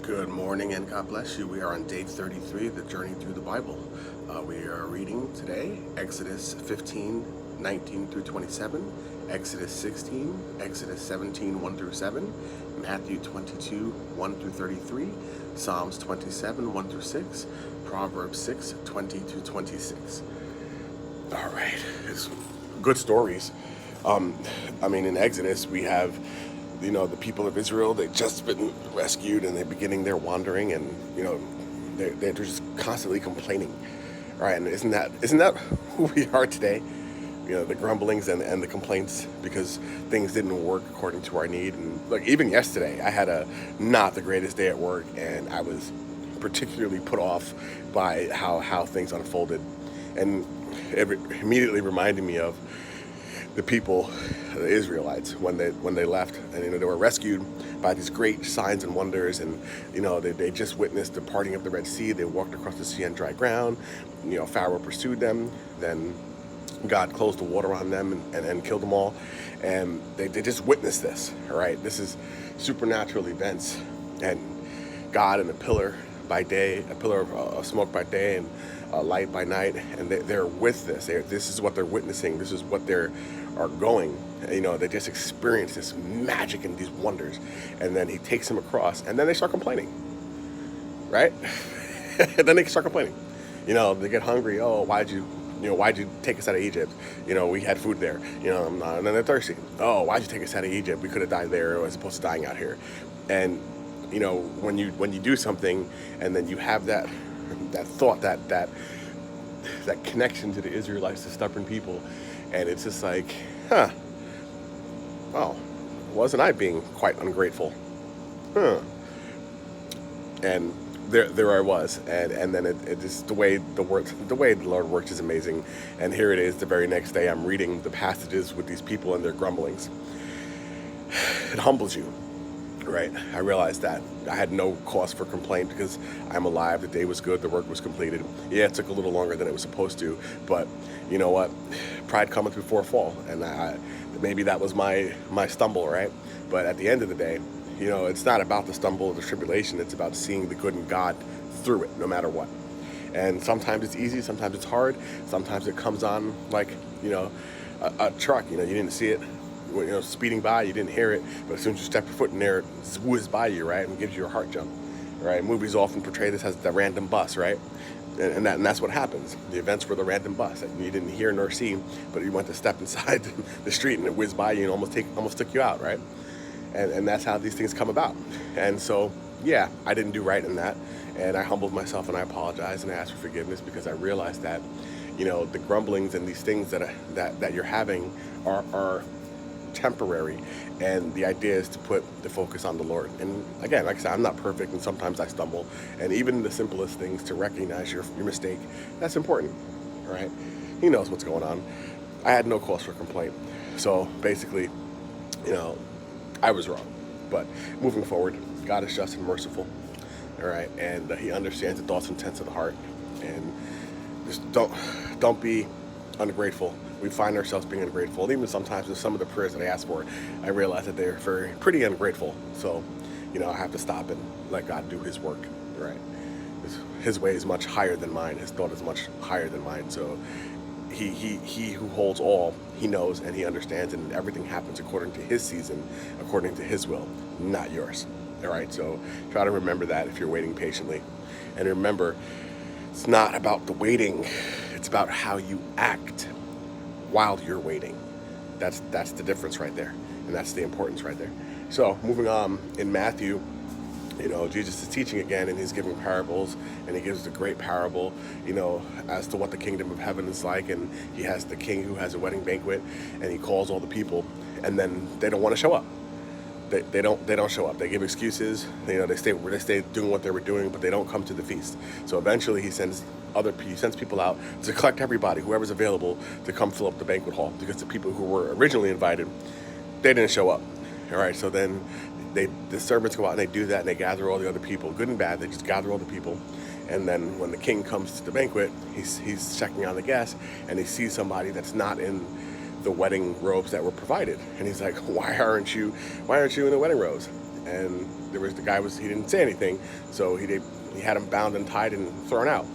Good morning and God bless you. We are on day 33 of the journey through the Bible. We are reading today Exodus 15, 19 through 27, Exodus 16, Exodus 17, 1 through 7, Matthew 22, 1 through 33, Psalms 27, 1 through 6, Proverbs 6, 20 to 26. All right, it's good stories. In Exodus, we have the people of Israel. They've just been rescued and they're beginning their wandering, and they're just constantly complaining. All right, and isn't that who we are today? The grumblings and the complaints because things didn't work according to our need. And like even yesterday, I had a not the greatest day at work, and I was particularly put off by how things unfolded, and it immediately reminded me of the people, the Israelites, when they left, and they were rescued by these great signs and wonders, and they just witnessed the parting of the Red Sea. They walked across the sea on dry ground. Pharaoh pursued them. Then God closed the water on them and killed them all. And they just witnessed this. All right, this is supernatural events, and God in a pillar by day, a pillar of smoke by day, and light by night, and they're with this. This is what they're witnessing. This is what they are going. They just experience this magic and these wonders, and then He takes them across, and then they start complaining, right? And then they start complaining. They get hungry. Oh, why'd you take us out of Egypt? We had food there. And then they're thirsty. Oh, why'd you take us out of Egypt? We could have died there as opposed to dying out here. And when you do something, and then you have that thought, that connection to the Israelites, the stubborn people, and it's just like, well, wasn't I being quite ungrateful? And there I was, and then it just the way the Lord works is amazing. And here it is, the very next day, I'm reading the passages with these people and their grumblings. It humbles you. Right, I realized that I had no cause for complaint because I'm alive. The day was good. The work was completed. Yeah, it took a little longer than it was supposed to, but you know what? Pride cometh before a fall, and maybe that was my stumble, right? But at the end of the day, it's not about the stumble or the tribulation. It's about seeing the good in God through it, no matter what. And sometimes it's easy. Sometimes it's hard. Sometimes it comes on like a truck. You didn't see it. Speeding by, you didn't hear it, but as soon as you step your foot in there, it whizzes by you, right, and gives you a heart jump, right? Movies often portray this as the random bus, right? And that's what happens. The events were the random bus that you didn't hear nor see, but you went to step inside the street and it whizzed by you and almost took you out, right? And that's how these things come about. And so, yeah, I didn't do right in that, and I humbled myself and I apologized and I asked for forgiveness because I realized that, the grumblings and these things that you're having are temporary, and the idea is to put the focus on the Lord. And again, like I said, I'm not perfect, and sometimes I stumble, and even the simplest things, to recognize your mistake, that's important, right? He knows what's going on. I had no cause for complaint, so basically, I was wrong. But moving forward, God is just and merciful, all right, and He understands the thoughts and intents of the heart, and just don't be ungrateful. We find ourselves being ungrateful. And even sometimes with some of the prayers that I ask for, I realize that they're pretty ungrateful. So, I have to stop and let God do His work, right? His way is much higher than mine. His thought is much higher than mine. So he who holds all, He knows and He understands, and everything happens according to His season, according to His will, not yours. All right, so try to remember that if you're waiting patiently. And remember, it's not about the waiting. It's about how you act while you're waiting. That's the difference right there, and that's the importance right there. So moving on, in Matthew, Jesus is teaching again, and He's giving parables, and He gives a great parable, as to what the kingdom of heaven is like. And He has the king who has a wedding banquet, and He calls all the people, and then they don't want to show up. They don't show up. They give excuses. They stay doing what they were doing, but they don't come to the feast. So eventually He sends people out to collect everybody, whoever's available, to come fill up the banquet hall, because the people who were originally invited, they didn't show up. All right, so then the servants go out and they do that, and they gather all the other people, good and bad. They just gather all the people, and then when the king comes to the banquet, he's checking on the guests, and he sees somebody that's not in the wedding robes that were provided, and he's like, why aren't you in the wedding robes? And he didn't say anything, so he had him bound and tied and thrown out.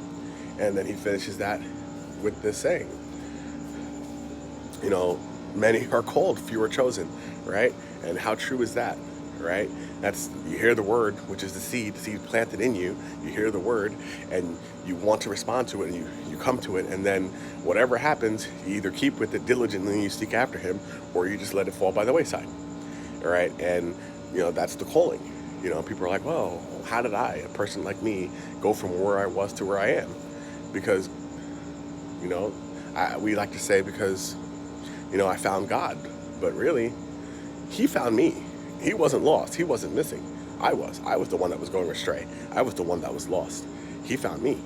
And then he finishes that with this saying, many are called, few are chosen, right? And how true is that, right? You hear the word, which is the seed planted in you. You hear the word and you want to respond to it, and you come to it, and then whatever happens, you either keep with it diligently and you seek after him, or you just let it fall by the wayside, all right? And, that's the calling. People are like, well, how did a person like me, go from where I was to where I am? Because, we like to say, because, I found God, but really, he found me. He wasn't lost. He wasn't missing. I was the one that was going astray. I was the one that was lost. He found me.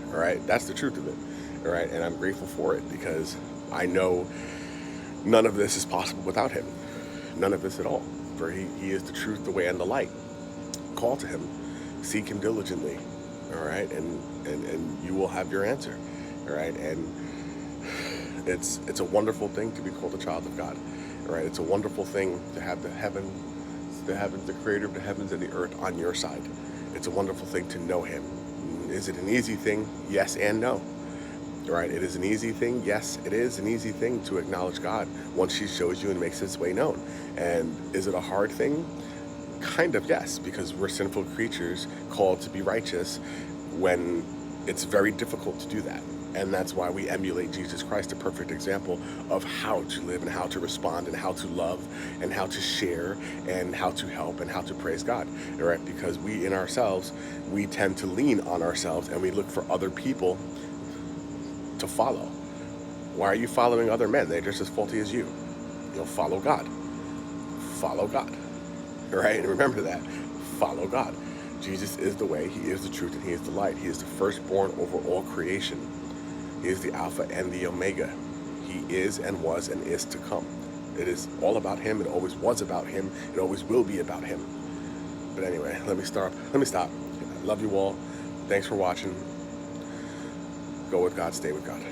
All right. That's the truth of it. All right. And I'm grateful for it, because I know none of this is possible without him. None of this at all. For he is the truth, the way, and the light. Call to him. Seek him diligently. All right. And you will have your answer. All right. And it's a wonderful thing to be called a child of God. All right. It's a wonderful thing to have the heavens, the creator of the heavens and the earth on your side. It's a wonderful thing to know him. Is it an easy thing? Yes and no. All right. It is an easy thing. Yes, it is an easy thing to acknowledge God once he shows you and makes his way known. And is it a hard thing? Kind of, yes, because we're sinful creatures called to be righteous, when it's very difficult to do that. And that's why we emulate Jesus Christ, a perfect example of how to live and how to respond and how to love and how to share and how to help and how to praise God, all right? Because we in ourselves, we tend to lean on ourselves and we look for other people to follow. Why are you following other men? They're just as faulty as you. Follow God. Follow God, all right? And remember that. Follow God. Jesus is the way, he is the truth, and he is the light. He is the firstborn over all creation. He is the Alpha and the Omega. He is and was and is to come. It is all about him. It always was about him. It always will be about him. But anyway, let me stop. I love you all. Thanks for watching. Go with God. Stay with God.